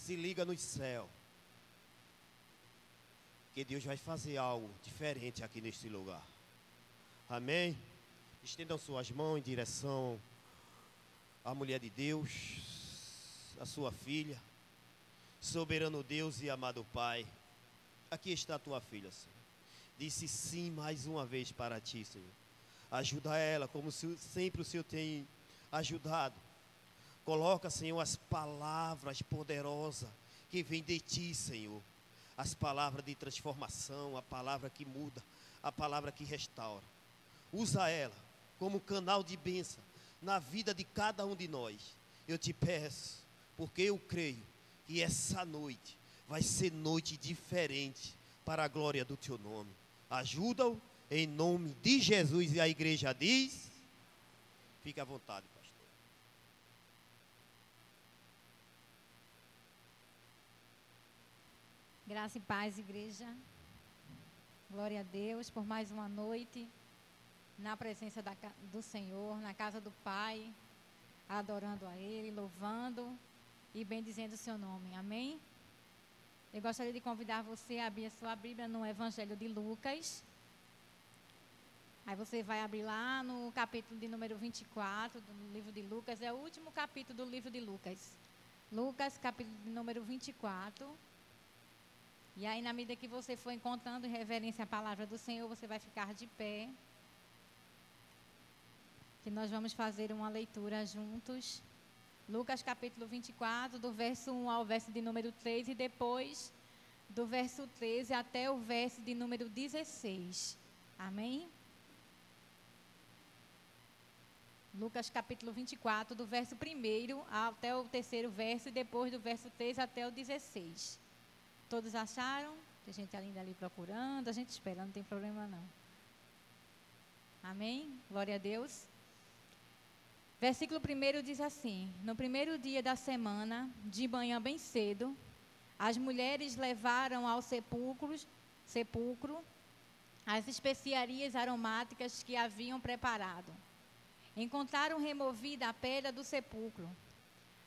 Se liga no céu. Que Deus vai fazer algo diferente aqui neste lugar. Amém? Estendam suas mãos em direção à mulher de Deus, a sua filha. Soberano Deus e amado Pai, aqui está a tua filha, Senhor. Disse sim mais uma vez para ti, Senhor. Ajuda ela como sempre o Senhor tem ajudado. Coloca, Senhor, as palavras poderosas que vêm de ti, Senhor. As palavras de transformação, a palavra que muda, a palavra que restaura. Usa ela como canal de bênção na vida de cada um de nós. Eu te peço, porque eu creio que essa noite vai ser noite diferente para a glória do teu nome. Ajuda-o em nome de Jesus. E a igreja diz: fique à vontade, pastor. Graça e paz, igreja. Glória a Deus por mais uma noite na presença do Senhor, na casa do Pai, adorando a Ele, louvando e bendizendo o seu nome. Amém? Eu gostaria de convidar você a abrir a sua Bíblia no Evangelho de Lucas. Aí você vai abrir lá no capítulo de número 24 do livro de Lucas. É o último capítulo do livro de Lucas. Lucas, capítulo de número 24. E aí, na medida que você for encontrando em reverência a palavra do Senhor, você vai ficar de pé. Que nós vamos fazer uma leitura juntos. Lucas capítulo 24, do verso 1 ao verso de número 3, e depois do verso 13 até o verso de número 16. Amém? Lucas capítulo 24, do verso 1 até o terceiro verso, e depois do verso 13 até o 16. Todos acharam? Tem gente ainda ali procurando, a gente espera, não tem problema não. Amém? Glória a Deus. Versículo 1 diz assim: no primeiro dia da semana, de manhã bem cedo, as mulheres levaram ao sepulcro as especiarias aromáticas que haviam preparado. Encontraram removida a pedra do sepulcro,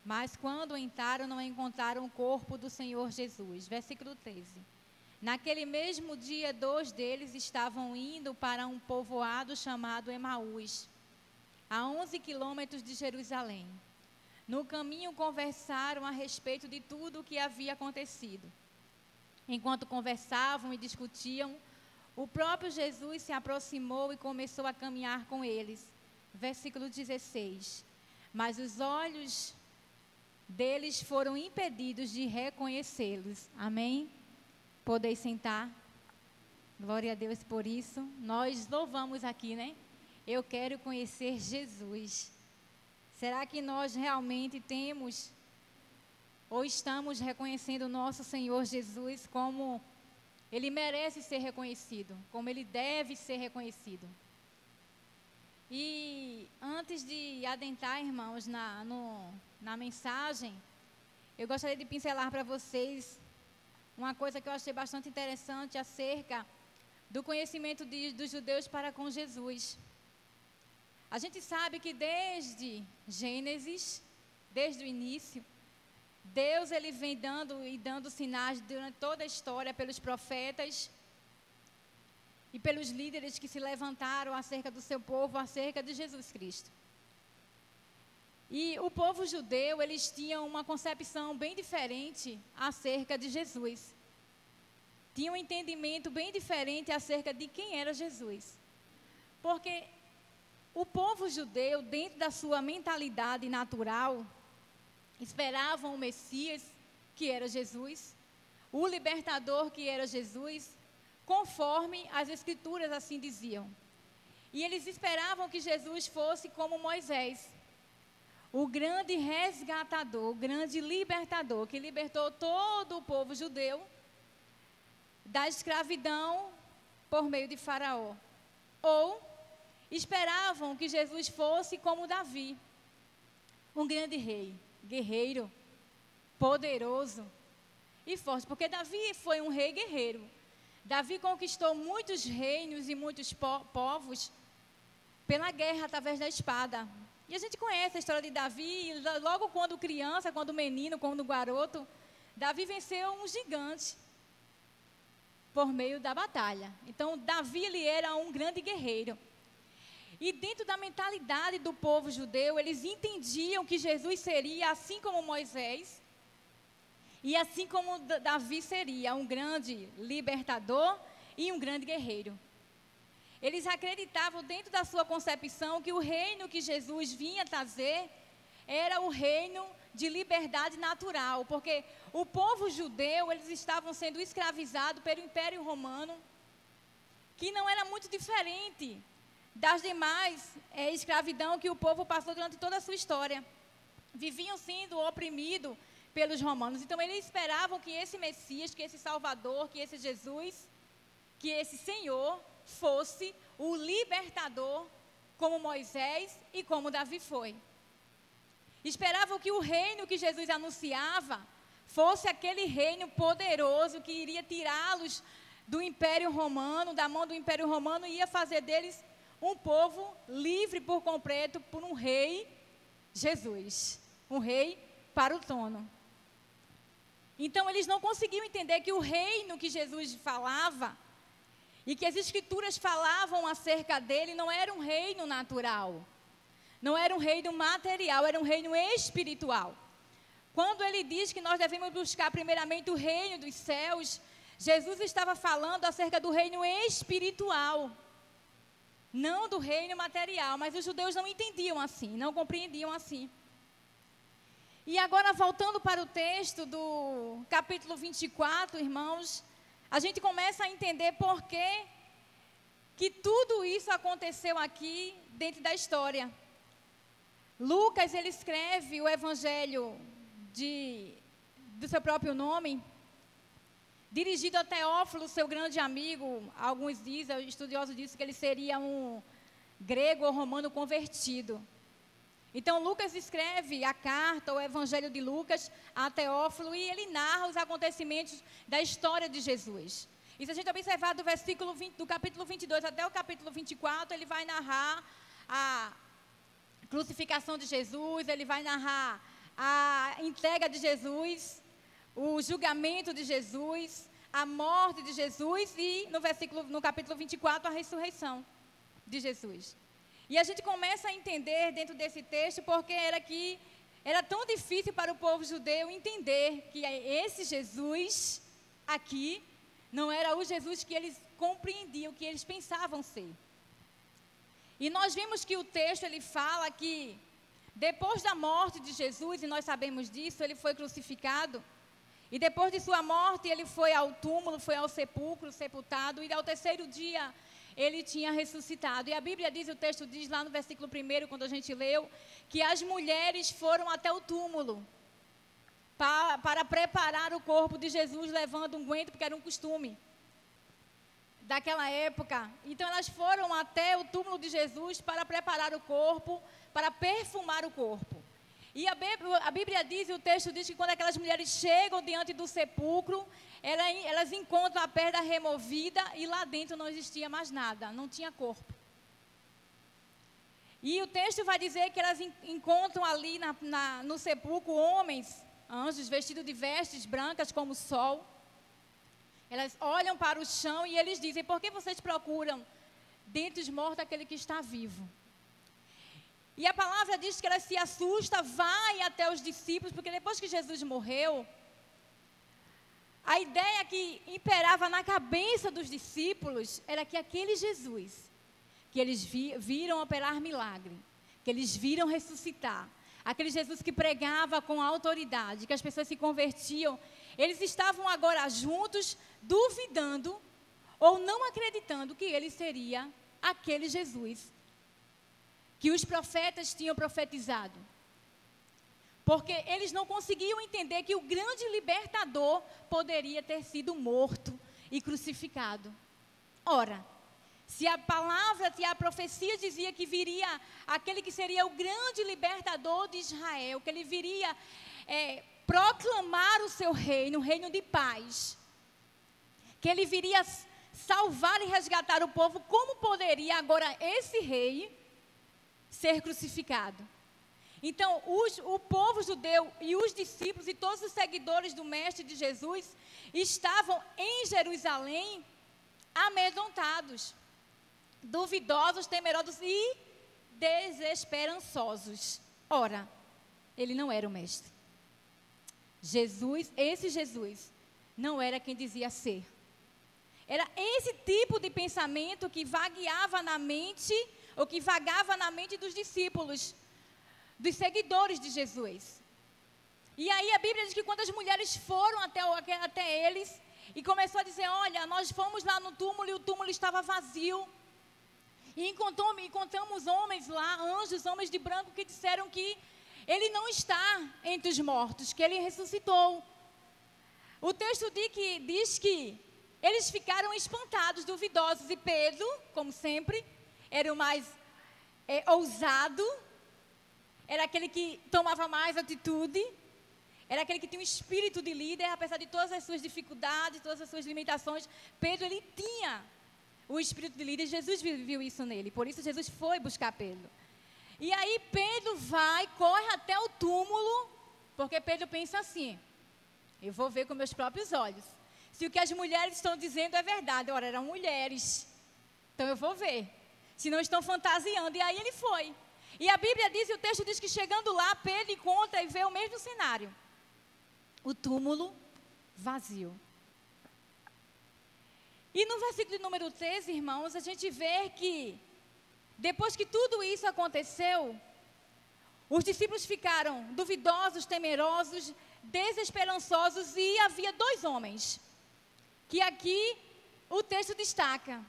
mas quando entraram não encontraram o corpo do Senhor Jesus. Versículo 13. Naquele mesmo dia, 2 deles estavam indo para um povoado chamado Emaús, a 11 quilômetros de Jerusalém. No caminho conversaram a respeito de tudo o que havia acontecido. Enquanto conversavam e discutiam, o próprio Jesus se aproximou e começou a caminhar com eles. Versículo 16. Mas os olhos deles foram impedidos de reconhecê-los. Amém? Podeis sentar. Glória a Deus por isso. Nós louvamos aqui, né? Eu quero conhecer Jesus. Será que nós realmente temos ou estamos reconhecendo o nosso Senhor Jesus como Ele merece ser reconhecido, como Ele deve ser reconhecido? E antes de adentrar, irmãos, na mensagem, eu gostaria de pincelar para vocês uma coisa que eu achei bastante interessante acerca do conhecimento dos judeus para com Jesus. A gente sabe que desde Gênesis, desde o início, Deus ele vem dando sinais durante toda a história pelos profetas e pelos líderes que se levantaram acerca do seu povo, acerca de Jesus Cristo. E o povo judeu, eles tinham uma concepção bem diferente acerca de Jesus. Tinham um entendimento bem diferente acerca de quem era Jesus. Porque o povo judeu, dentro da sua mentalidade natural, esperavam o Messias, que era Jesus, o libertador, que era Jesus, conforme as Escrituras assim diziam. E eles esperavam que Jesus fosse como Moisés, o grande resgatador, o grande libertador, que libertou todo o povo judeu da escravidão por meio de Faraó. Ou esperavam que Jesus fosse como Davi, um grande rei, guerreiro, poderoso e forte, porque Davi foi um rei guerreiro. Davi conquistou muitos reinos e muitos povos pela guerra através da espada. E a gente conhece a história de Davi, logo quando criança, quando menino, quando garoto, Davi venceu um gigante por meio da batalha. Então, Davi, ele era um grande guerreiro. E dentro da mentalidade do povo judeu, eles entendiam que Jesus seria assim como Moisés, e assim como Davi seria um grande libertador e um grande guerreiro. Eles acreditavam dentro da sua concepção que o reino que Jesus vinha trazer era o reino de liberdade natural, porque o povo judeu, eles estavam sendo escravizados pelo Império Romano, que não era muito diferente das demais escravidão que o povo passou durante toda a sua história. Viviam sendo oprimidos pelos romanos. Então, eles esperavam que esse Messias, que esse Salvador, que esse Jesus, que esse Senhor fosse o libertador, como Moisés e como Davi foi. Esperavam que o reino que Jesus anunciava fosse aquele reino poderoso que iria tirá-los do Império Romano, da mão do Império Romano, e ia fazer deles um povo livre por completo por um rei, Jesus, um rei para o trono. Então, eles não conseguiam entender que o reino que Jesus falava e que as Escrituras falavam acerca dele não era um reino natural, não era um reino material, era um reino espiritual. Quando ele diz que nós devemos buscar primeiramente o reino dos céus, Jesus estava falando acerca do reino espiritual, não do reino material, mas os judeus não entendiam assim, não compreendiam assim. E agora, voltando para o texto do capítulo 24, irmãos, a gente começa a entender por que tudo isso aconteceu aqui dentro da história. Lucas, ele escreve o evangelho do seu próprio nome, dirigido a Teófilo, seu grande amigo. Alguns dizem, estudiosos dizem que ele seria um grego ou romano convertido. Então, Lucas escreve a carta, o evangelho de Lucas, a Teófilo, e ele narra os acontecimentos da história de Jesus. E se a gente observar do versículo 20, do capítulo 22 até o capítulo 24, ele vai narrar a crucificação de Jesus, ele vai narrar a entrega de Jesus, o julgamento de Jesus, a morte de Jesus e no capítulo 24 a ressurreição de Jesus. E a gente começa a entender dentro desse texto porque era tão difícil para o povo judeu entender que esse Jesus aqui não era o Jesus que eles compreendiam, que eles pensavam ser. E nós vimos que o texto ele fala que depois da morte de Jesus, e nós sabemos disso, ele foi crucificado. E depois de sua morte, ele foi ao túmulo, foi ao sepulcro, sepultado, e ao terceiro dia ele tinha ressuscitado. E a Bíblia diz, o texto diz lá no versículo 1, quando a gente leu, que as mulheres foram até o túmulo para preparar o corpo de Jesus, levando um unguento, porque era um costume daquela época. Então elas foram até o túmulo de Jesus para preparar o corpo, para perfumar o corpo. E a Bíblia diz, e o texto diz que quando aquelas mulheres chegam diante do sepulcro, elas encontram a pedra removida e lá dentro não existia mais nada, não tinha corpo. E o texto vai dizer que elas encontram ali no sepulcro homens, anjos, vestidos de vestes brancas como o sol. Elas olham para o chão e eles dizem: por que vocês procuram dentre os mortos aquele que está vivo? E a palavra diz que ela se assusta, vai até os discípulos, porque depois que Jesus morreu, a ideia que imperava na cabeça dos discípulos era que aquele Jesus, que eles viram operar milagre, que eles viram ressuscitar, aquele Jesus que pregava com autoridade, que as pessoas se convertiam, eles estavam agora juntos, duvidando ou não acreditando que ele seria aquele Jesus que os profetas tinham profetizado. Porque eles não conseguiam entender que o grande libertador poderia ter sido morto e crucificado. Ora, se a palavra, se a profecia dizia que viria aquele que seria o grande libertador de Israel, que ele viria proclamar o seu reino, um reino de paz, que ele viria salvar e resgatar o povo, como poderia agora esse rei ser crucificado? Então, o povo judeu e os discípulos e todos os seguidores do Mestre de Jesus estavam em Jerusalém amedrontados, duvidosos, temerosos e desesperançosos. Ora, ele não era o Mestre. Esse Jesus, não era quem dizia ser. Era esse tipo de pensamento que vagueava na mente, ou que vagava na mente dos discípulos, dos seguidores de Jesus. E aí a Bíblia diz que quando as mulheres foram até eles, e começou a dizer, olha, nós fomos lá no túmulo e o túmulo estava vazio. E encontramos homens lá, anjos, homens de branco, que disseram que ele não está entre os mortos, que ele ressuscitou. O texto diz que eles ficaram espantados, duvidosos, e Pedro, como sempre, era o mais ousado, era aquele que tomava mais atitude, era aquele que tinha um espírito de líder, apesar de todas as suas dificuldades, todas as suas limitações. Pedro, ele tinha o espírito de líder, Jesus viu isso nele, por isso Jesus foi buscar Pedro. E aí Pedro corre até o túmulo, porque Pedro pensa assim, eu vou ver com meus próprios olhos, se o que as mulheres estão dizendo é verdade. Ora, eram mulheres, então eu vou ver, se não estão fantasiando. E aí ele foi, e a Bíblia diz, e o texto diz que chegando lá, Pedro encontra e vê o mesmo cenário, o túmulo vazio. E no versículo número 13, irmãos, a gente vê que depois que tudo isso aconteceu, os discípulos ficaram duvidosos, temerosos, desesperançosos, e havia 2 homens, que aqui o texto destaca,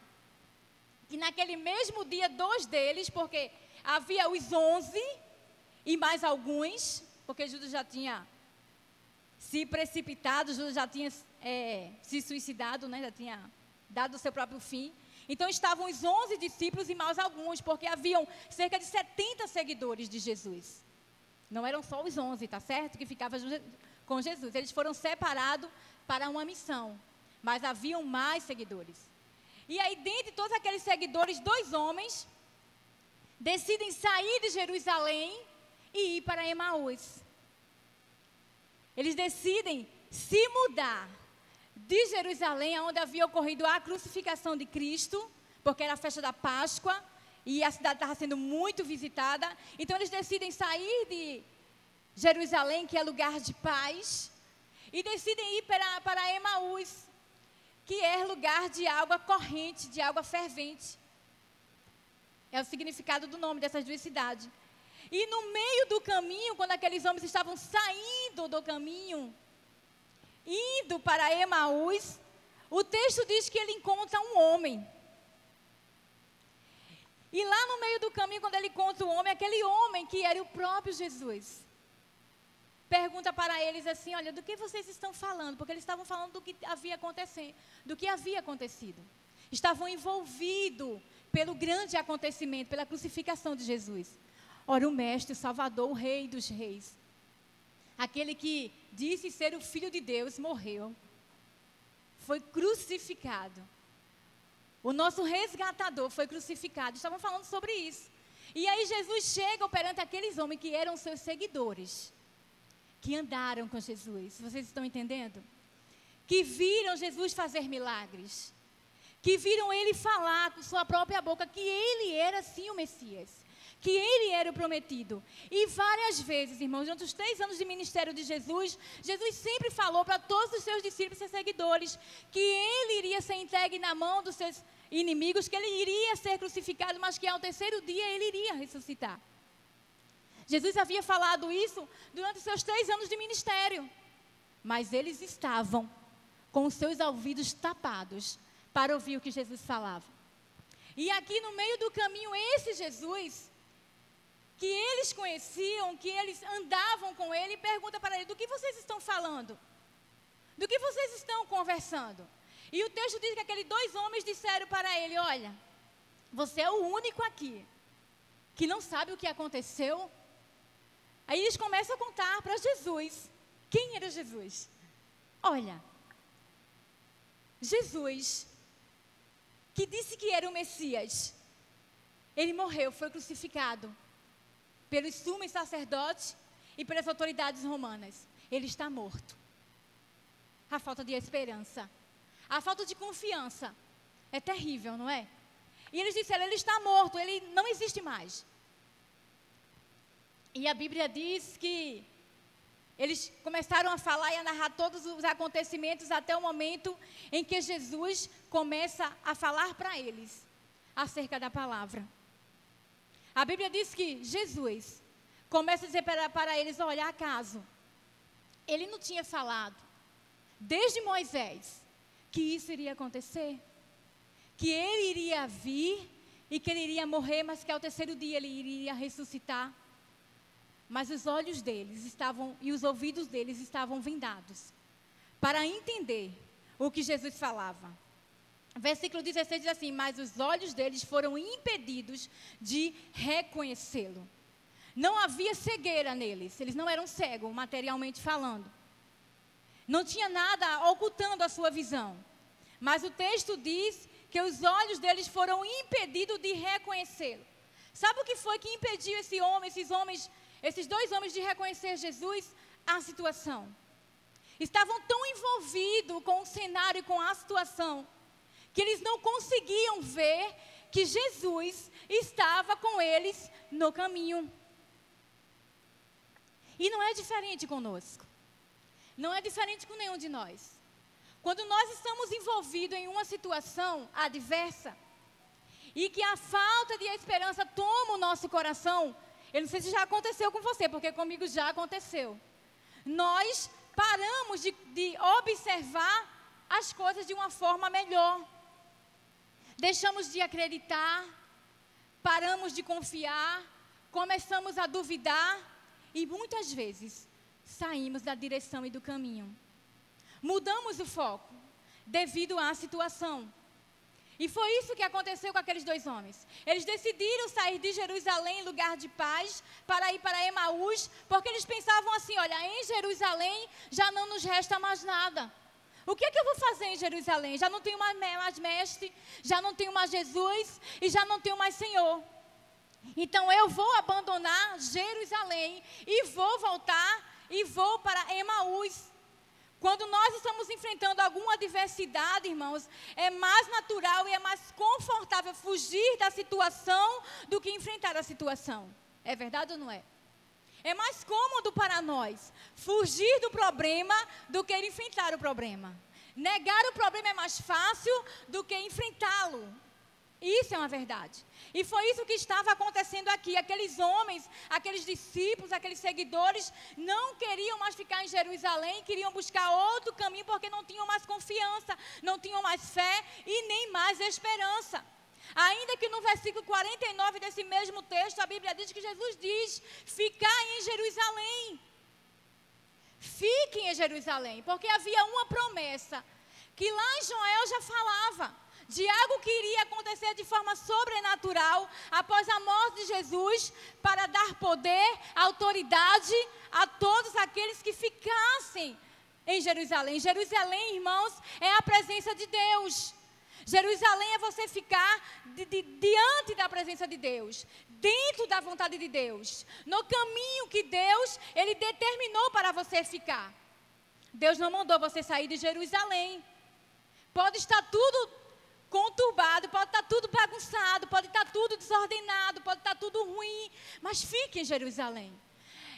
que naquele mesmo dia 2 deles, porque havia os 11 e mais alguns, porque Judas já tinha se precipitado, Judas já tinha se suicidado, né, já tinha dado o seu próprio fim. Então estavam os 11 discípulos e mais alguns, porque haviam cerca de 70 seguidores de Jesus. Não eram só os 11, tá certo? Que ficavam com Jesus. Eles foram separados para uma missão, mas haviam mais seguidores. E aí, dentre todos aqueles seguidores, 2 homens decidem sair de Jerusalém e ir para Emaús. Eles decidem se mudar de Jerusalém, onde havia ocorrido a crucificação de Cristo, porque era a festa da Páscoa, e a cidade estava sendo muito visitada. Então eles decidem sair de Jerusalém, que é lugar de paz, e decidem ir para Emaús, que é lugar de água corrente, de água fervente. É o significado do nome dessas 2 cidades. E no meio do caminho, quando aqueles homens estavam saindo do caminho, indo para Emaús, o texto diz que ele encontra um homem. E lá no meio do caminho, quando ele encontra o homem, aquele homem que era o próprio Jesus, pergunta para eles assim, olha, do que vocês estão falando? Porque eles estavam falando do que havia acontecido. Estavam envolvidos pelo grande acontecimento, pela crucificação de Jesus. Ora, o Mestre, o Salvador, o Rei dos Reis, aquele que disse ser o Filho de Deus, morreu, foi crucificado. O nosso resgatador foi crucificado. Estavam falando sobre isso. E aí Jesus chega perante aqueles homens que eram seus seguidores, que andaram com Jesus. Vocês estão entendendo? Que viram Jesus fazer milagres, que viram ele falar com sua própria boca que ele era sim o Messias, que ele era o prometido. E várias vezes, irmãos, durante os 3 anos de ministério de Jesus, Jesus sempre falou para todos os seus discípulos e seus seguidores que ele iria ser entregue na mão dos seus inimigos, que ele iria ser crucificado, mas que ao 3º dia ele iria ressuscitar. Jesus havia falado isso durante os seus 3 anos de ministério, mas eles estavam com os seus ouvidos tapados para ouvir o que Jesus falava. E aqui no meio do caminho, esse Jesus, que eles conheciam, que eles andavam com ele, pergunta para ele, do que vocês estão falando? Do que vocês estão conversando? E o texto diz que aqueles 2 homens disseram para ele, olha, você é o único aqui que não sabe o que aconteceu. Aí eles começam a contar para Jesus. Quem era Jesus? Olha, Jesus, que disse que era o Messias, ele morreu, foi crucificado. pelos sumos sacerdotes e pelas autoridades romanas. Ele está morto. A falta de esperança, a falta de confiança é terrível, não é? E eles disseram, ele está morto, ele não existe mais. E a Bíblia diz que eles começaram a falar e a narrar todos os acontecimentos até o momento em que Jesus começa a falar para eles acerca da palavra. A Bíblia diz que Jesus começa a dizer para eles, olha, acaso ele não tinha falado desde Moisés que isso iria acontecer? Que ele iria vir e que ele iria morrer, mas que ao terceiro dia ele iria ressuscitar. Mas os olhos deles estavam, e os ouvidos deles estavam vendados, para entender o que Jesus falava. Versículo 16 diz assim, mas os olhos deles foram impedidos de reconhecê-lo. Não havia cegueira neles, eles não eram cegos, materialmente falando. Não tinha nada ocultando a sua visão. Mas o texto diz que os olhos deles foram impedidos de reconhecê-lo. Sabe o que foi que impediu esses dois homens de reconhecer Jesus? A situação. Estavam tão envolvidos com o cenário e com a situação, que eles não conseguiam ver que Jesus estava com eles no caminho. E não é diferente conosco. Não é diferente com nenhum de nós. Quando nós estamos envolvidos em uma situação adversa, e que a falta de esperança toma o nosso coração, eu não sei se já aconteceu com você, porque comigo já aconteceu. Nós paramos de observar as coisas de uma forma melhor. Deixamos de acreditar, paramos de confiar, começamos a duvidar e muitas vezes saímos da direção e do caminho. Mudamos o foco devido à situação. E foi isso que aconteceu com aqueles dois homens. Eles decidiram sair de Jerusalém, lugar de paz, para ir para Emaús, porque eles pensavam assim, olha, em Jerusalém já não nos resta mais nada. O que é que eu vou fazer em Jerusalém? Já não tenho mais mestre, já não tenho mais Jesus e já não tenho mais Senhor. Então eu vou abandonar Jerusalém e vou voltar e vou para Emaús. Quando nós estamos enfrentando alguma adversidade, irmãos, é mais natural e é mais confortável fugir da situação do que enfrentar a situação. É verdade ou não é? É mais cômodo para nós fugir do problema do que enfrentar o problema. Negar o problema é mais fácil do que enfrentá-lo. Isso é uma verdade. E foi isso que estava acontecendo aqui. Aqueles homens, aqueles discípulos, aqueles seguidores, não queriam mais ficar em Jerusalém, queriam buscar outro caminho porque não tinham mais confiança, não tinham mais fé e nem mais esperança. Ainda que no versículo 49 desse mesmo texto, a Bíblia diz que Jesus diz, ficai em Jerusalém. Fiquem em Jerusalém, porque havia uma promessa, que lá em Joel já falava, de algo que iria acontecer de forma sobrenatural após a morte de Jesus, para dar poder, autoridade a todos aqueles que ficassem em Jerusalém. Jerusalém, irmãos, é a presença de Deus. Jerusalém é você ficar diante da presença de Deus, dentro da vontade de Deus, no caminho que Deus, Ele determinou para você ficar. Deus não mandou você sair de Jerusalém. Pode estar tudo conturbado, pode estar tudo bagunçado, pode estar tudo desordenado, pode estar tudo ruim, mas fique em Jerusalém.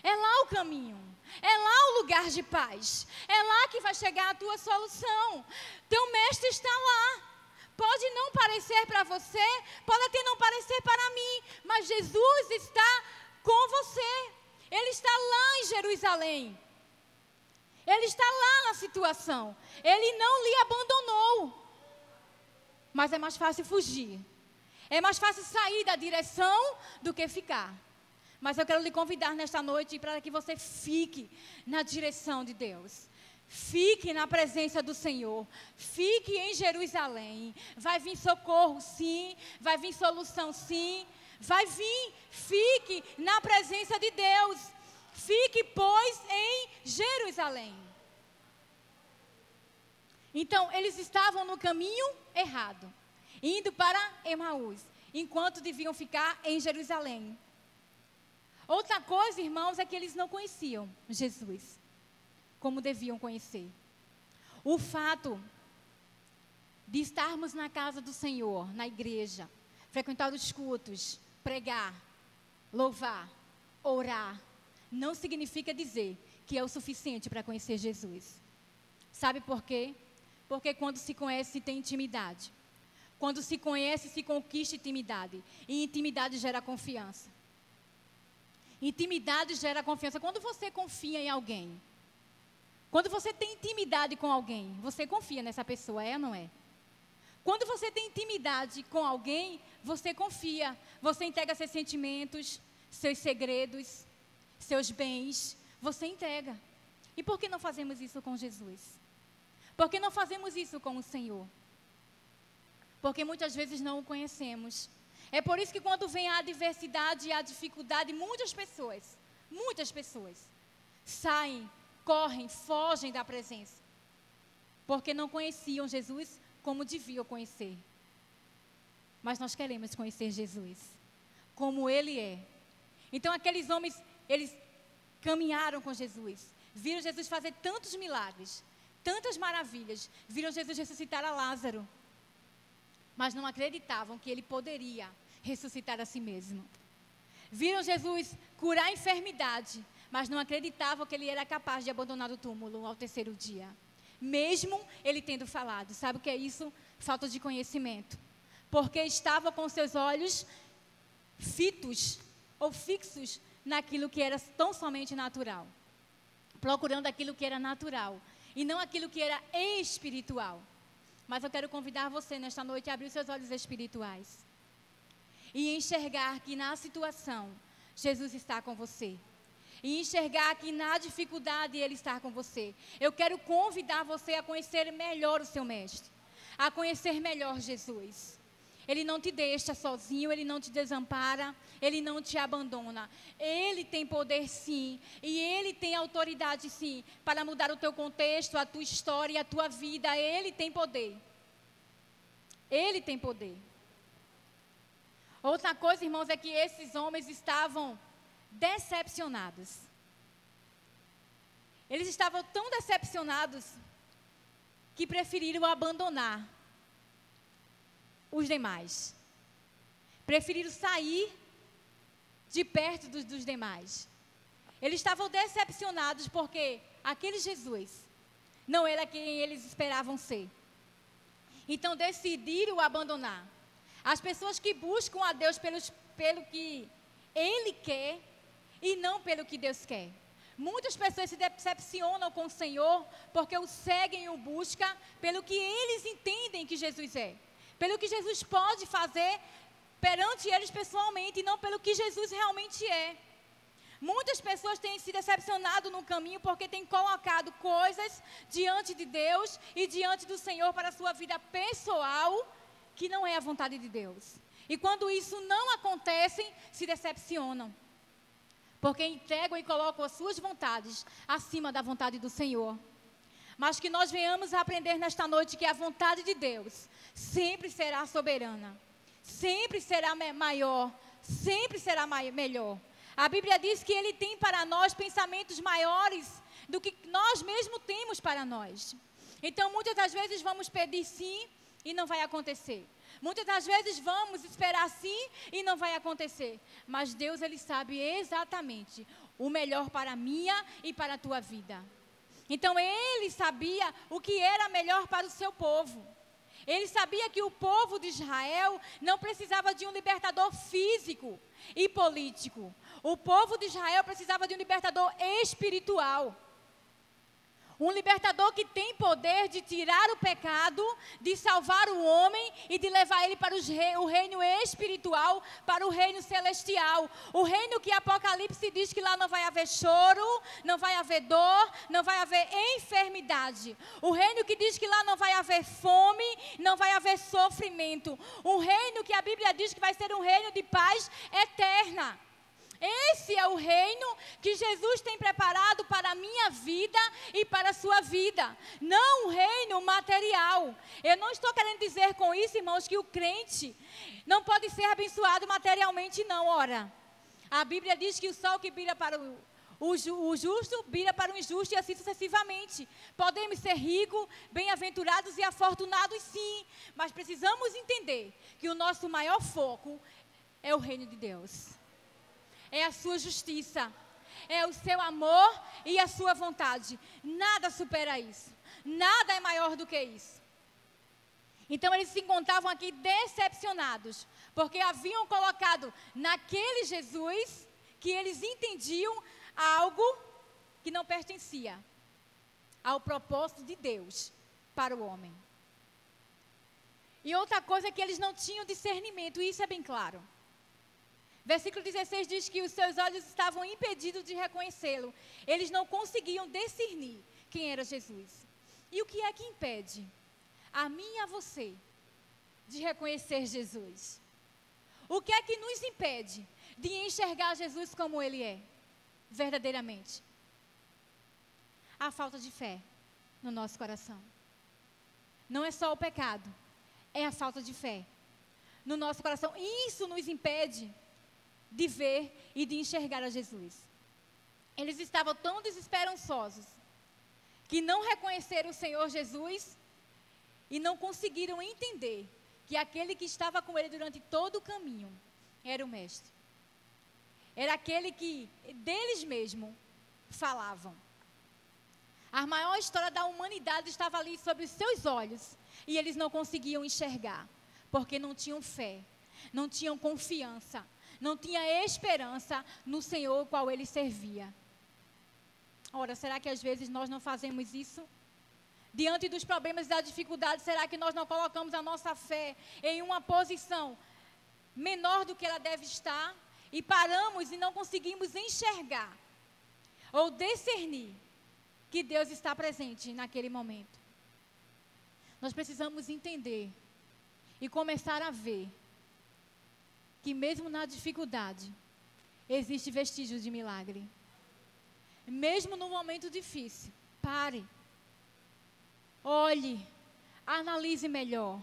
É lá o caminho, é lá o lugar de paz, é lá que vai chegar a tua solução. Teu mestre está lá. Pode não parecer para você, pode até não parecer para mim, mas Jesus está com você. Ele está lá em Jerusalém. Ele está lá na situação. Ele não lhe abandonou. Mas é mais fácil fugir. É mais fácil sair da direção do que ficar. Mas eu quero lhe convidar nesta noite para que você fique na direção de Deus. Fique na presença do Senhor. Fique em Jerusalém. Vai vir socorro, sim. Vai vir solução, sim. Vai vir. Fique na presença de Deus. Fique, pois, em Jerusalém. Então, eles estavam no caminho errado, indo para Emaús, enquanto deviam ficar em Jerusalém. Outra coisa, irmãos, é que eles não conheciam Jesus como deviam conhecer. O fato de estarmos na casa do Senhor, na igreja, frequentar os cultos, pregar, louvar, orar, não significa dizer que é o suficiente para conhecer Jesus. Sabe por quê? Porque quando se conhece, se tem intimidade. Quando se conhece, se conquista intimidade. E intimidade gera confiança. Intimidade gera confiança. Quando você confia em alguém, quando você tem intimidade com alguém, você confia nessa pessoa, é ou não é? Quando você tem intimidade com alguém, você confia. Você entrega seus sentimentos, seus segredos, seus bens, você entrega. E por que não fazemos isso com Jesus? Por que não fazemos isso com o Senhor? Porque muitas vezes não o conhecemos. É por isso que quando vem a adversidade e a dificuldade, muitas pessoas saem, correm, fogem da presença. Porque não conheciam Jesus como deviam conhecer. Mas nós queremos conhecer Jesus como Ele é. Então aqueles homens, eles caminharam com Jesus. Viram Jesus fazer tantos milagres, tantas maravilhas. Viram Jesus ressuscitar a Lázaro. Mas não acreditavam que Ele poderia ressuscitar a si mesmo. Viram Jesus curar a enfermidade, mas não acreditavam que Ele era capaz de abandonar o túmulo ao terceiro dia. Mesmo Ele tendo falado. Sabe o que é isso? Falta de conhecimento. Porque estava com seus olhos fitos ou fixos naquilo que era tão somente natural. Procurando aquilo que era natural e não aquilo que era espiritual. Mas eu quero convidar você nesta noite a abrir os seus olhos espirituais e enxergar que na situação Jesus está com você. E enxergar que na dificuldade Ele está com você. Eu quero convidar você a conhecer melhor o seu mestre, a conhecer melhor Jesus. Ele não te deixa sozinho, Ele não te desampara, Ele não te abandona. Ele tem poder sim, e Ele tem autoridade sim, para mudar o teu contexto, a tua história, a tua vida. Ele tem poder. Ele tem poder. Outra coisa, irmãos, é que esses homens estavam decepcionados. Eles estavam tão decepcionados que preferiram abandonar os demais. Preferiram sair de perto dos demais. Eles estavam decepcionados porque aquele Jesus não era quem eles esperavam ser. Então decidiram abandonar. As pessoas que buscam a Deus pelo que Ele quer e não pelo que Deus quer. Muitas pessoas se decepcionam com o Senhor porque o seguem e o buscam pelo que eles entendem que Jesus é. Pelo que Jesus pode fazer perante eles pessoalmente e não pelo que Jesus realmente é. Muitas pessoas têm se decepcionado no caminho porque têm colocado coisas diante de Deus e diante do Senhor para a sua vida pessoal que não é a vontade de Deus. E quando isso não acontece, se decepcionam. Porque entregam e colocam as suas vontades acima da vontade do Senhor. Mas que nós venhamos a aprender nesta noite que a vontade de Deus sempre será soberana. Sempre será maior. Sempre será melhor. A Bíblia diz que Ele tem para nós pensamentos maiores do que nós mesmos temos para nós. Então, muitas das vezes vamos pedir sim e não vai acontecer. Muitas das vezes vamos esperar sim e não vai acontecer. Mas Deus, Ele sabe exatamente o melhor para a minha e para a tua vida. Então, Ele sabia o que era melhor para o seu povo. Ele sabia que o povo de Israel não precisava de um libertador físico e político. O povo de Israel precisava de um libertador espiritual. Um libertador que tem poder de tirar o pecado, de salvar o homem e de levar ele para o reino espiritual, para o reino celestial. O reino que Apocalipse diz que lá não vai haver choro, não vai haver dor, não vai haver enfermidade. O reino que diz que lá não vai haver fome, não vai haver sofrimento. Um reino que a Bíblia diz que vai ser um reino de paz eterna. Esse é o reino que Jesus tem preparado para a minha vida e para a sua vida. Não um reino material. Eu não estou querendo dizer com isso, irmãos, que o crente não pode ser abençoado materialmente, não, ora. A Bíblia diz que o sol que brilha para o justo brilha para o injusto e assim sucessivamente. Podemos ser ricos, bem-aventurados e afortunados, sim, mas precisamos entender que o nosso maior foco é o reino de Deus. É a sua justiça, é o seu amor e a sua vontade. Nada supera isso. Nada é maior do que isso. Então eles se encontravam aqui decepcionados, porque haviam colocado naquele Jesus que eles entendiam algo que não pertencia ao propósito de Deus para o homem. E outra coisa é que eles não tinham discernimento, e isso é bem claro. Versículo 16 diz que os seus olhos estavam impedidos de reconhecê-lo. Eles não conseguiam discernir quem era Jesus. E o que é que impede a mim e a você de reconhecer Jesus? O que é que nos impede de enxergar Jesus como Ele é, verdadeiramente? A falta de fé no nosso coração. Não é só o pecado, é a falta de fé no nosso coração. Isso nos impede de ver e de enxergar a Jesus. Eles estavam tão desesperançosos que não reconheceram o Senhor Jesus e não conseguiram entender que aquele que estava com ele durante todo o caminho era o Mestre. Era aquele que deles mesmos falavam. A maior história da humanidade estava ali sobre os seus olhos e eles não conseguiam enxergar, porque não tinham fé, não tinham confiança, não tinha esperança no Senhor qual ele servia. Ora, será que às vezes nós não fazemos isso? Diante dos problemas e das dificuldades, será que nós não colocamos a nossa fé em uma posição menor do que ela deve estar? E paramos e não conseguimos enxergar ou discernir que Deus está presente naquele momento. Nós precisamos entender e começar a ver que mesmo na dificuldade, existe vestígio de milagre. Mesmo no momento difícil, pare, olhe, analise melhor.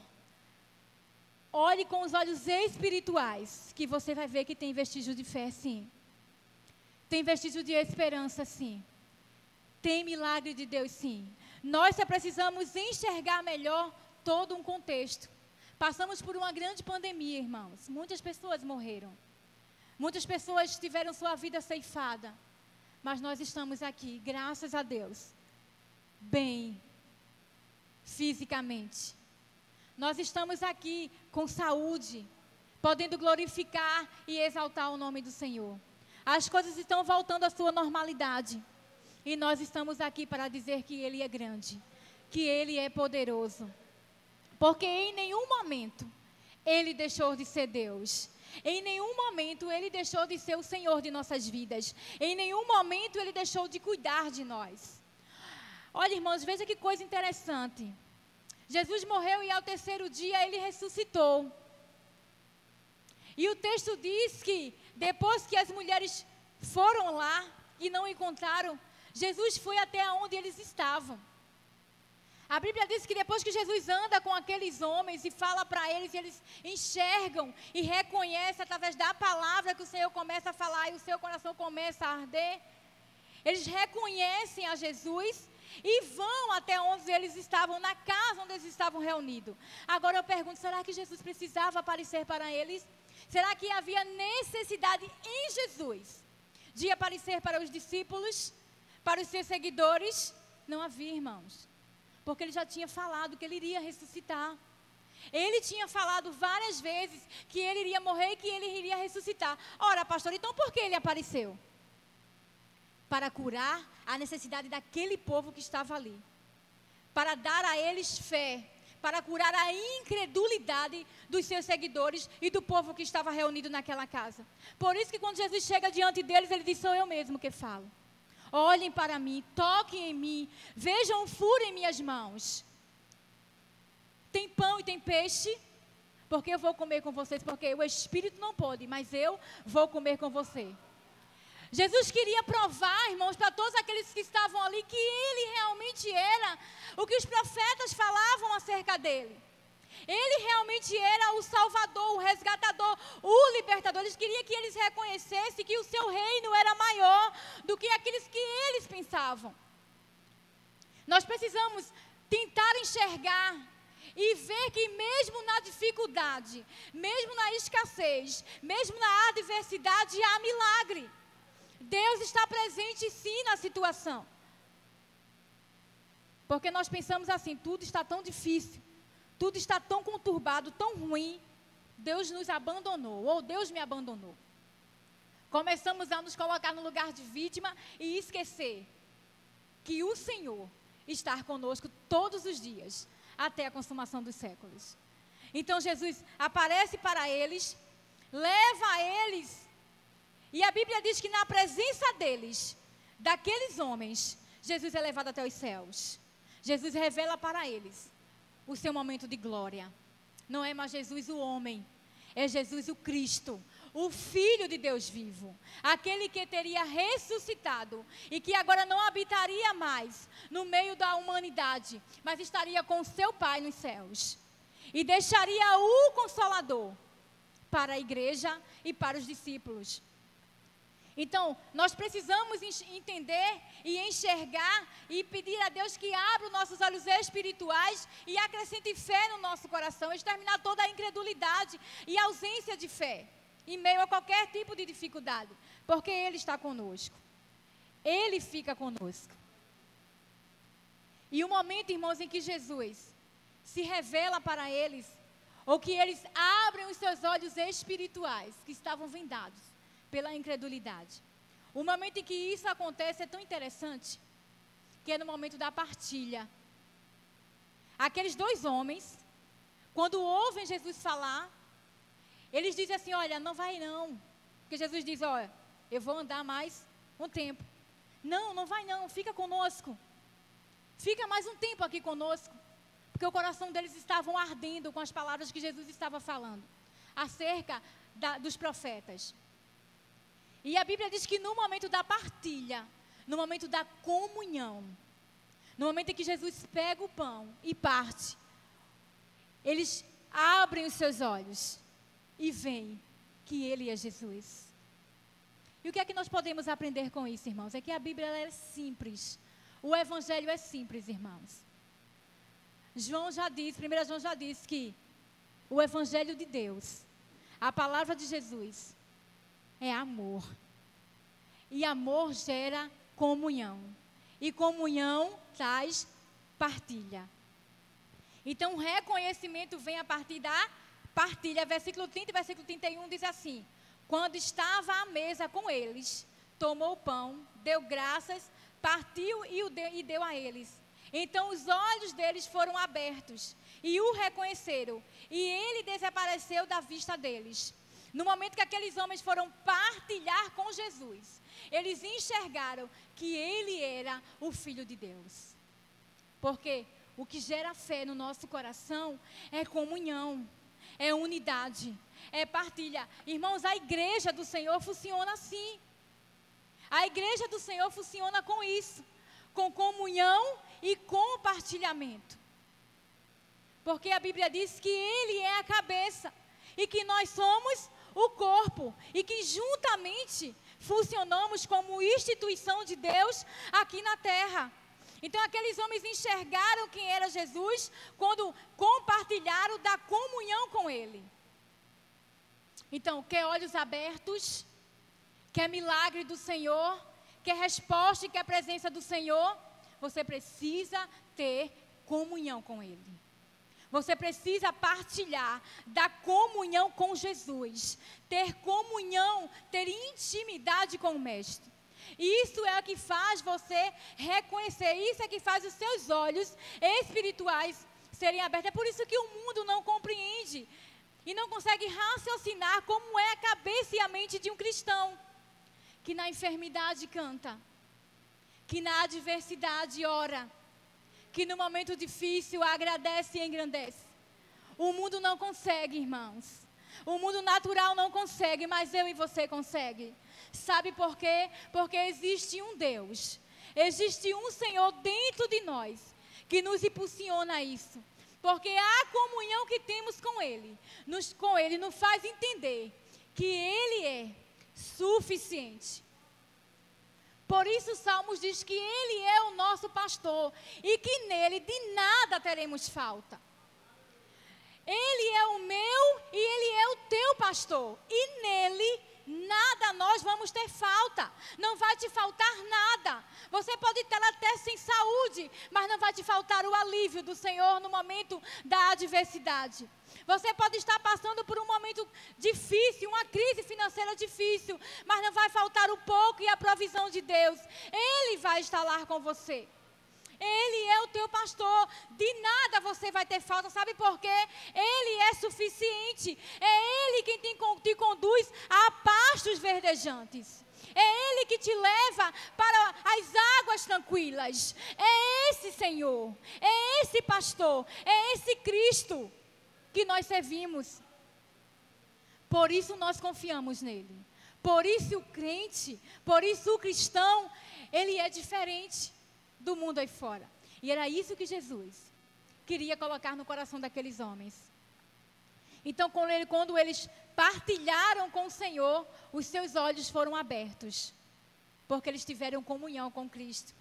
Olhe com os olhos espirituais, que você vai ver que tem vestígio de fé, sim. Tem vestígio de esperança, sim. Tem milagre de Deus, sim. Nós só precisamos enxergar melhor todo um contexto. Passamos por uma grande pandemia, irmãos. Muitas pessoas morreram. Muitas pessoas tiveram sua vida ceifada. Mas nós estamos aqui, graças a Deus, bem, fisicamente. Nós estamos aqui com saúde, podendo glorificar e exaltar o nome do Senhor. As coisas estão voltando à sua normalidade. E nós estamos aqui para dizer que Ele é grande, que Ele é poderoso. Porque em nenhum momento Ele deixou de ser Deus. Em nenhum momento Ele deixou de ser o Senhor de nossas vidas. Em nenhum momento Ele deixou de cuidar de nós. Olha, irmãos, veja que coisa interessante. Jesus morreu e ao terceiro dia Ele ressuscitou. E o texto diz que depois que as mulheres foram lá e não encontraram, Jesus foi até onde eles estavam. A Bíblia diz que depois que Jesus anda com aqueles homens e fala para eles, eles enxergam e reconhecem através da palavra que o Senhor começa a falar e o seu coração começa a arder. Eles reconhecem a Jesus e vão até onde eles estavam, na casa onde eles estavam reunidos. Agora eu pergunto, será que Jesus precisava aparecer para eles? Será que havia necessidade em Jesus de aparecer para os discípulos, para os seus seguidores? Não havia, irmãos. Porque ele já tinha falado que ele iria ressuscitar. Ele tinha falado várias vezes que ele iria morrer e que ele iria ressuscitar. Ora, pastor, então por que ele apareceu? Para curar a necessidade daquele povo que estava ali. Para dar a eles fé. Para curar a incredulidade dos seus seguidores e do povo que estava reunido naquela casa. Por isso que quando Jesus chega diante deles, ele diz, sou eu mesmo que falo. Olhem para mim, toquem em mim, vejam o furo em minhas mãos. Tem pão e tem peixe, porque eu vou comer com vocês, porque o Espírito não pode, mas eu vou comer com você. Jesus queria provar, irmãos, para todos aqueles que estavam ali, que Ele realmente era o que os profetas falavam acerca dele. Ele realmente era o Salvador, o resgatador, o libertador. Eles queriam que eles reconhecessem que o seu reino era maior do que aqueles que eles pensavam. Nós precisamos tentar enxergar e ver que mesmo na dificuldade, mesmo na escassez, mesmo na adversidade, há milagre. Deus está presente sim na situação. Porque nós pensamos assim, tudo está tão difícil, tudo está tão conturbado, tão ruim, Deus nos abandonou, ou Deus me abandonou. Começamos a nos colocar no lugar de vítima e esquecer que o Senhor está conosco todos os dias, até a consumação dos séculos. Então Jesus aparece para eles, leva eles, e a Bíblia diz que na presença deles, daqueles homens, Jesus é levado até os céus. Jesus revela para eles o seu momento de glória. Não é mais Jesus o homem, é Jesus o Cristo, o Filho de Deus vivo, aquele que teria ressuscitado e que agora não habitaria mais no meio da humanidade, mas estaria com seu Pai nos céus e deixaria o Consolador para a igreja e para os discípulos. Então, nós precisamos entender e enxergar e pedir a Deus que abra os nossos olhos espirituais e acrescente fé no nosso coração, exterminar toda a incredulidade e ausência de fé, em meio a qualquer tipo de dificuldade, porque Ele está conosco. Ele fica conosco. E o momento, irmãos, em que Jesus se revela para eles, ou que eles abrem os seus olhos espirituais, que estavam vendados pela incredulidade. O momento em que isso acontece é tão interessante, que é no momento da partilha. Aqueles dois homens, quando ouvem Jesus falar, eles dizem assim, olha, não vai não. Porque Jesus diz, olha, eu vou andar mais um tempo. Não, não vai não, fica conosco. Fica mais um tempo aqui conosco. Porque o coração deles estavam ardendo com as palavras que Jesus estava falando, acerca dos profetas. E a Bíblia diz que no momento da partilha, no momento da comunhão, no momento em que Jesus pega o pão e parte, eles abrem os seus olhos e veem que Ele é Jesus. E o que é que nós podemos aprender com isso, irmãos? É que a Bíblia é simples. O Evangelho é simples, irmãos. 1 João já disse que o Evangelho de Deus, a palavra de Jesus, é amor. E amor gera comunhão. E comunhão traz partilha. Então, o reconhecimento vem a partir da partilha. Versículo 30 e versículo 31 diz assim: quando estava à mesa com eles, tomou o pão, deu graças, partiu e deu a eles. Então, os olhos deles foram abertos e o reconheceram. E ele desapareceu da vista deles. No momento que aqueles homens foram partilhar com Jesus, eles enxergaram que Ele era o Filho de Deus. Porque o que gera fé no nosso coração é comunhão, é unidade, é partilha. Irmãos, a igreja do Senhor funciona assim. A igreja do Senhor funciona com isso, com comunhão e compartilhamento. Porque a Bíblia diz que Ele é a cabeça e que nós somos o corpo, e que juntamente funcionamos como instituição de Deus aqui na terra. Então aqueles homens enxergaram quem era Jesus quando compartilharam da comunhão com Ele. Então, quer olhos abertos, quer milagre do Senhor, quer resposta e quer presença do Senhor, você precisa ter comunhão com Ele. Você precisa partilhar da comunhão com Jesus, ter comunhão, ter intimidade com o Mestre. Isso é o que faz você reconhecer, isso é que faz os seus olhos espirituais serem abertos. É por isso que o mundo não compreende e não consegue raciocinar como é a cabeça e a mente de um cristão, que na enfermidade canta, que na adversidade ora, que no momento difícil agradece e engrandece. O mundo não consegue, irmãos. O mundo natural não consegue, mas eu e você consegue. Sabe por quê? Porque existe um Deus, existe um Senhor dentro de nós, que nos impulsiona a isso, Porque a comunhão que temos com Ele nos faz entender que Ele é suficiente. Por isso o Salmos diz que Ele é o nosso pastor e que nele de nada teremos falta. Ele é o meu e Ele é o teu pastor. E nele nada nós vamos ter falta. Não vai te faltar nada. Você pode estar até sem saúde, mas não vai te faltar o alívio do Senhor no momento da adversidade. Você pode estar passando por um momento difícil, uma crise financeira difícil, mas não vai faltar o pouco e a provisão de Deus. Ele vai estar lá com você. Ele é o teu pastor, de nada você vai ter falta, sabe por quê? Ele é suficiente, é Ele quem te conduz a pastos verdejantes, é Ele que te leva para as águas tranquilas, é esse Senhor, é esse pastor, é esse Cristo que nós servimos. Por isso nós confiamos nele, por isso o crente, por isso o cristão, ele é diferente do mundo aí fora. E era isso que Jesus queria colocar no coração daqueles homens. Então, quando eles partilharam com o Senhor, os seus olhos foram abertos, porque eles tiveram comunhão com Cristo.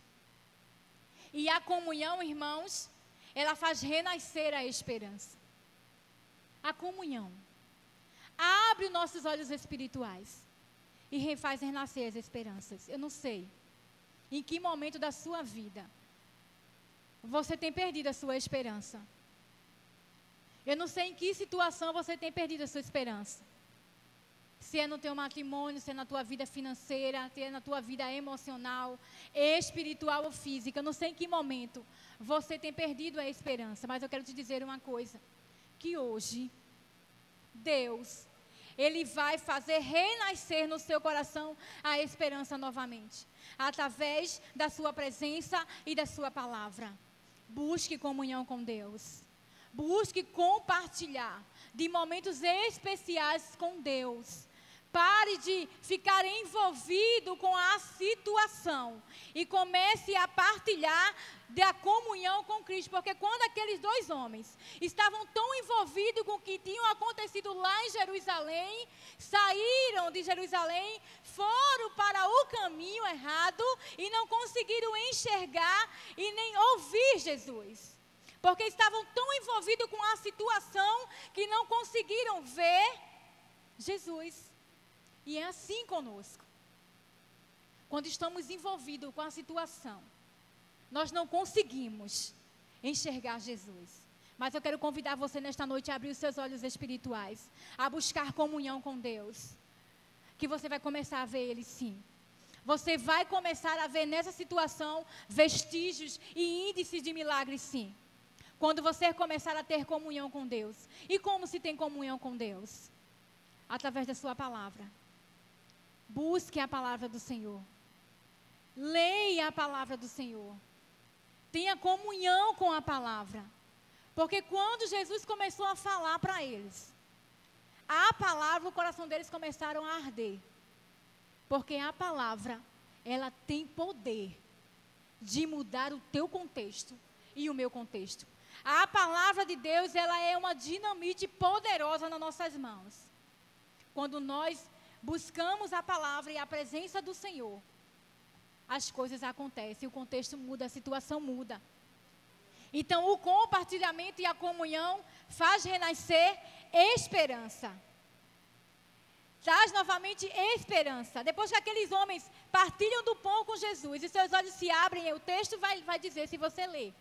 E a comunhão, irmãos, ela faz renascer a esperança. A comunhão abre os nossos olhos espirituais e faz renascer as esperanças. Eu não sei em que momento da sua vida você tem perdido a sua esperança. Eu não sei em que situação você tem perdido a sua esperança. Se é no teu matrimônio, se é na tua vida financeira, se é na tua vida emocional, espiritual ou física. Eu não sei em que momento você tem perdido a esperança. Mas eu quero te dizer uma coisa. Que hoje, Deus, Ele vai fazer renascer no seu coração a esperança novamente. Através da sua presença e da sua palavra. Busque comunhão com Deus. Busque compartilhar de momentos especiais com Deus. Pare de ficar envolvido com a situação e comece a partilhar da comunhão com Cristo. Porque quando aqueles dois homens estavam tão envolvidos com o que tinha acontecido lá em Jerusalém, saíram de Jerusalém, foram para o caminho errado e não conseguiram enxergar e nem ouvir Jesus. Porque estavam tão envolvidos com a situação que não conseguiram ver Jesus. E é assim conosco. Quando estamos envolvidos com a situação, nós não conseguimos enxergar Jesus. Mas eu quero convidar você nesta noite a abrir os seus olhos espirituais, a buscar comunhão com Deus. Que você vai começar a ver Ele sim. Você vai começar a ver nessa situação vestígios e índices de milagres sim. Quando você começar a ter comunhão com Deus. E como se tem comunhão com Deus? Através da sua palavra. Busque a palavra do Senhor. Leia a palavra do Senhor. Tenha comunhão com a palavra. Porque quando Jesus começou a falar para eles, a palavra, o coração deles começaram a arder. Porque a palavra, ela tem poder de mudar o teu contexto e o meu contexto. A palavra de Deus, ela é uma dinamite poderosa nas nossas mãos. Quando nós buscamos a palavra e a presença do Senhor, as coisas acontecem, o contexto muda, a situação muda. Então, o compartilhamento e a comunhão faz renascer esperança. Traz novamente esperança. Depois que aqueles homens partilham do pão com Jesus e seus olhos se abrem, o texto vai dizer, se você ler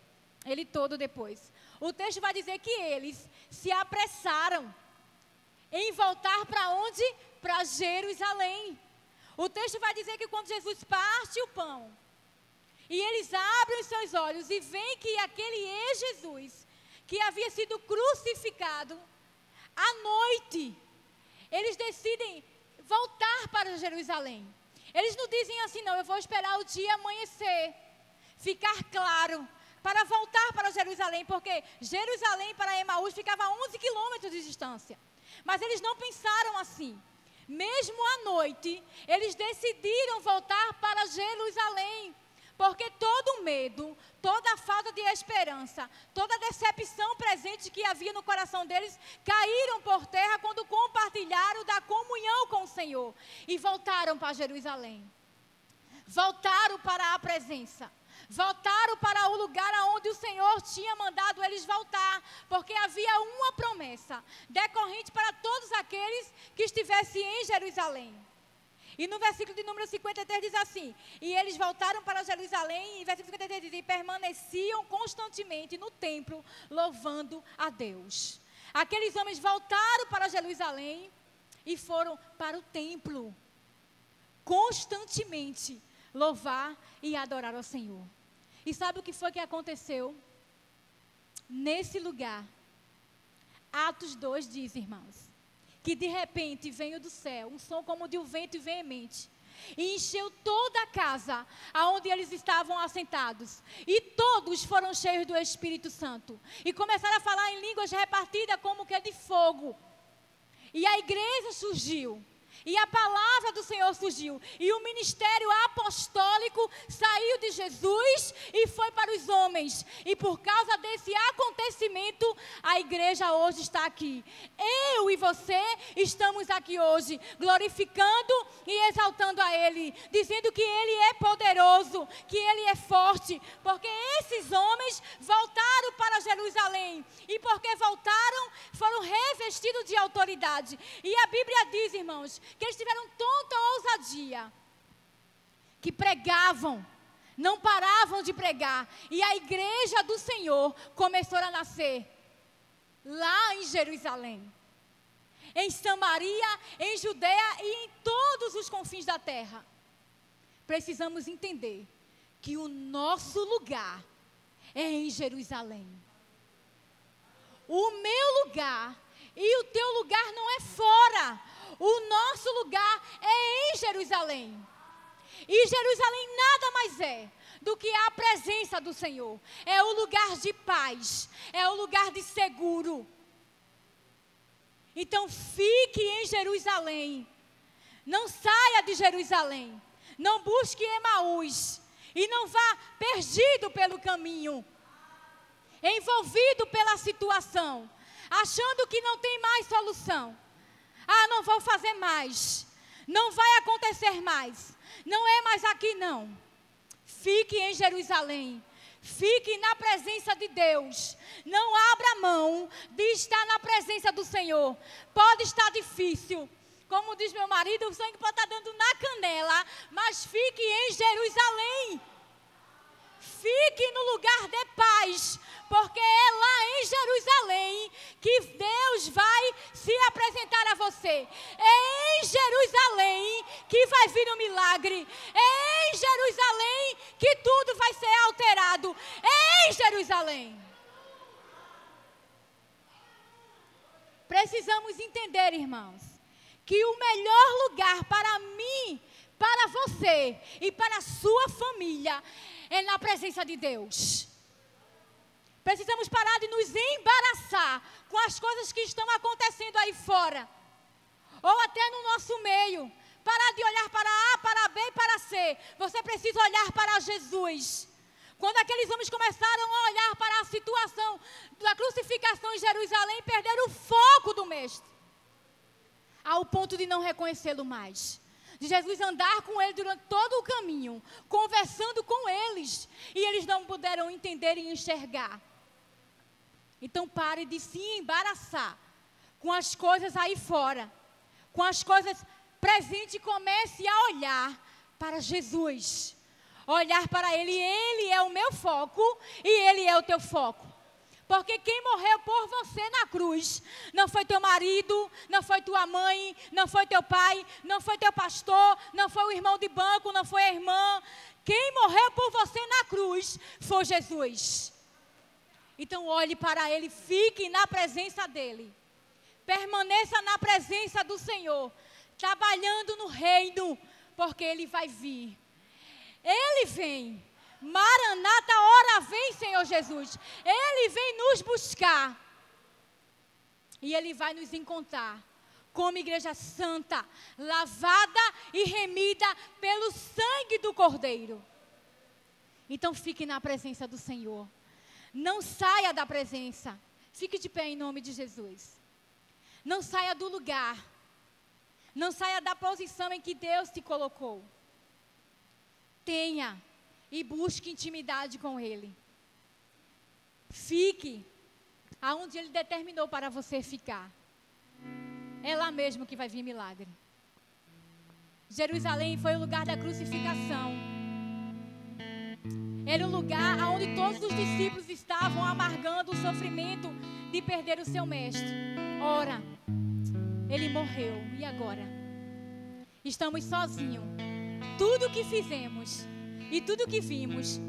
ele todo depois, o texto vai dizer que eles se apressaram em voltar para onde? Para Jerusalém. O texto vai dizer que quando Jesus parte o pão, e eles abrem os seus olhos e veem que aquele Jesus, que havia sido crucificado, à noite, eles decidem voltar para Jerusalém. Eles não dizem assim, não, eu vou esperar o dia amanhecer, ficar claro, para voltar para Jerusalém, porque Jerusalém para Emaús ficava a 11 quilômetros de distância. Mas eles não pensaram assim. Mesmo à noite, eles decidiram voltar para Jerusalém, porque todo medo, toda falta de esperança, toda decepção presente que havia no coração deles, caíram por terra quando compartilharam da comunhão com o Senhor e voltaram para Jerusalém. Voltaram para a presença. Voltaram para o lugar aonde o Senhor tinha mandado eles voltar, porque havia uma promessa decorrente para todos aqueles que estivessem em Jerusalém. E no versículo de número 53 diz assim: e eles voltaram para Jerusalém, e versículo 53 diz: e permaneciam constantemente no templo, louvando a Deus. Aqueles homens voltaram para Jerusalém e foram para o templo, constantemente louvar e adorar ao Senhor. E sabe o que foi que aconteceu? Nesse lugar, Atos 2 diz, irmãos, que de repente veio do céu um som como de um vento veemente, e encheu toda a casa aonde eles estavam assentados, e todos foram cheios do Espírito Santo, e começaram a falar em línguas repartidas como que de fogo, e a igreja surgiu. E a palavra do Senhor surgiu. E o ministério apostólico saiu de Jesus e foi para os homens. E por causa desse acontecimento, a igreja hoje está aqui. Eu e você estamos aqui hoje, glorificando e exaltando a Ele, dizendo que Ele é poderoso, que Ele é forte, porque esses homens voltaram para Jerusalém. E porque voltaram, foram revestidos de autoridade. E a Bíblia diz, irmãos, que eles tiveram tanta ousadia, que pregavam, não paravam de pregar, e a igreja do Senhor começou a nascer, lá em Jerusalém, em Samaria, em Judeia e em todos os confins da terra. Precisamos entender que o nosso lugar é em Jerusalém. O meu lugar e o teu lugar não é fora. O nosso lugar é em Jerusalém. E Jerusalém nada mais é do que a presença do Senhor. É o lugar de paz, é o lugar de seguro. Então fique em Jerusalém. Não saia de Jerusalém. Não busque Emaús. E não vá perdido pelo caminho, envolvido pela situação, achando que não tem mais solução. Ah, não vou fazer mais. Não vai acontecer mais. Não é mais aqui não. Fique em Jerusalém. Fique na presença de Deus. Não abra mão de estar na presença do Senhor. Pode estar difícil. Como diz meu marido, o sangue pode estar dando na canela. Mas fique em Jerusalém. Fique no lugar de paz, porque é lá em Jerusalém que Deus vai se apresentar a você. É em Jerusalém que vai vir o milagre. É em Jerusalém que tudo vai ser alterado. É em Jerusalém. Precisamos entender, irmãos, que o melhor lugar para mim, para você e para a sua família é na presença de Deus. Precisamos parar de nos embaraçar com as coisas que estão acontecendo aí fora, ou até no nosso meio. Parar de olhar para A, para B e para C. Você precisa olhar para Jesus. Quando aqueles homens começaram a olhar para a situação da crucificação em Jerusalém, perderam o foco do Mestre, ao ponto de não reconhecê-lo mais. De Jesus andar com ele durante todo o caminho, conversando com eles, e eles não puderam entender e enxergar. Então pare de se embaraçar com as coisas aí fora, com as coisas presentes, e comece a olhar para Jesus, olhar para Ele. Ele é o meu foco e Ele é o teu foco. Porque quem morreu por você na cruz não foi teu marido, não foi tua mãe, não foi teu pai, não foi teu pastor, não foi o irmão de banco, não foi a irmã. Quem morreu por você na cruz foi Jesus. Então olhe para Ele, fique na presença dEle. Permaneça na presença do Senhor, trabalhando no reino, porque Ele vai vir. Ele vem. Maranata, ora vem, Senhor Jesus. Ele vem nos buscar. E Ele vai nos encontrar como igreja santa, lavada e remida pelo sangue do Cordeiro. Então fique na presença do Senhor. Não saia da presença. Fique de pé em nome de Jesus. Não saia do lugar. Não saia da posição em que Deus te colocou. Tenha e busque intimidade com Ele. Fique aonde Ele determinou para você ficar. É lá mesmo que vai vir milagre. Jerusalém foi o lugar da crucificação. Era o lugar onde todos os discípulos estavam amargando o sofrimento de perder o seu mestre. Ora, Ele morreu. E agora? Estamos sozinhos. Tudo o que fizemos e tudo o que vimos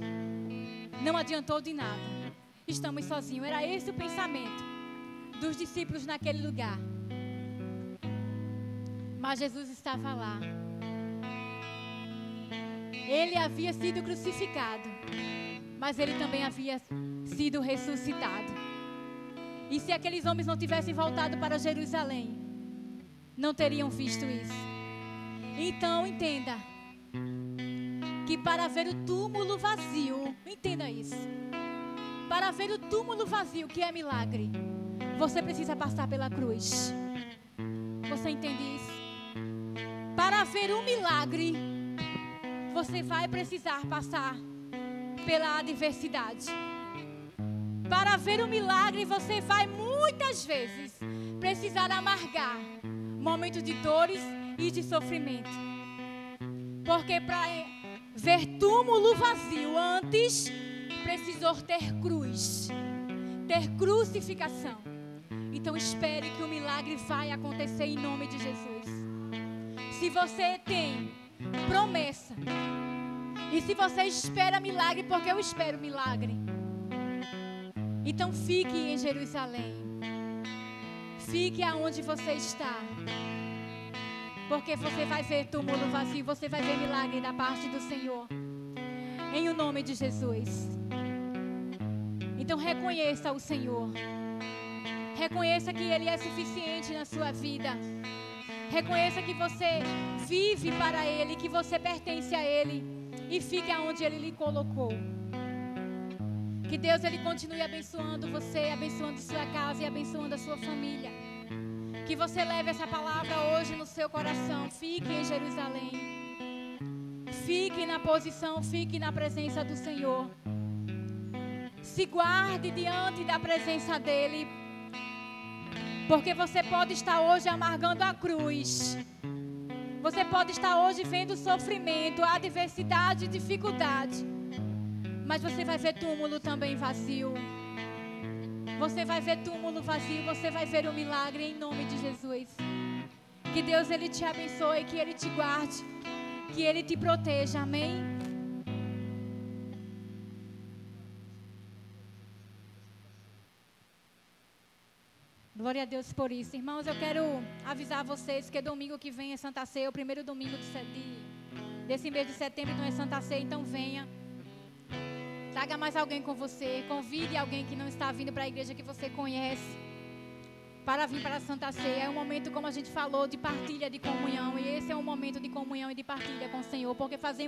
não adiantou de nada. Estamos sozinhos. Era esse o pensamento dos discípulos naquele lugar. Mas Jesus estava lá. Ele havia sido crucificado, mas ele também havia sido ressuscitado. E se aqueles homens não tivessem voltado para Jerusalém, não teriam visto isso. Então, entenda que para ver o túmulo vazio, entenda isso. Para ver o túmulo vazio, que é milagre, você precisa passar pela cruz. Você entende isso? Para ver um milagre, você vai precisar passar pela adversidade. Para ver um milagre, você vai muitas vezes precisar amargar momentos de dores e de sofrimento. Porque para ver túmulo vazio, antes precisou ter cruz, ter crucificação. Então espere que o milagre vai acontecer em nome de Jesus. Se você tem promessa, e se você espera milagre, porque eu espero milagre, então fique em Jerusalém. Fique aonde você está, porque você vai ver túmulo vazio, você vai ver milagre da parte do Senhor, em o nome de Jesus. Então reconheça o Senhor, reconheça que Ele é suficiente na sua vida. Reconheça que você vive para Ele, que você pertence a Ele, e fique aonde Ele lhe colocou. Que Deus Ele continue abençoando você, abençoando sua casa e abençoando a sua família. Que você leve essa palavra hoje no seu coração. Fique em Jerusalém. Fique na posição, fique na presença do Senhor. Se guarde diante da presença dEle. Porque você pode estar hoje amargando a cruz. Você pode estar hoje vendo sofrimento, adversidade, dificuldade. Mas você vai ver túmulo também vazio. Você vai ver túmulo vazio, você vai ver o milagre em nome de Jesus. Que Deus Ele te abençoe, que Ele te guarde, que Ele te proteja. Amém? Glória a Deus por isso. Irmãos, eu quero avisar vocês que domingo que vem é Santa Ceia, o primeiro domingo desse mês de setembro não é Santa Ceia, então venha. Traga mais alguém com você, convide alguém que não está vindo para a igreja que você conhece, para vir para a Santa Ceia. É um momento, como a gente falou, de partilha, de comunhão, e esse é um momento de comunhão e de partilha com o Senhor, porque fazemos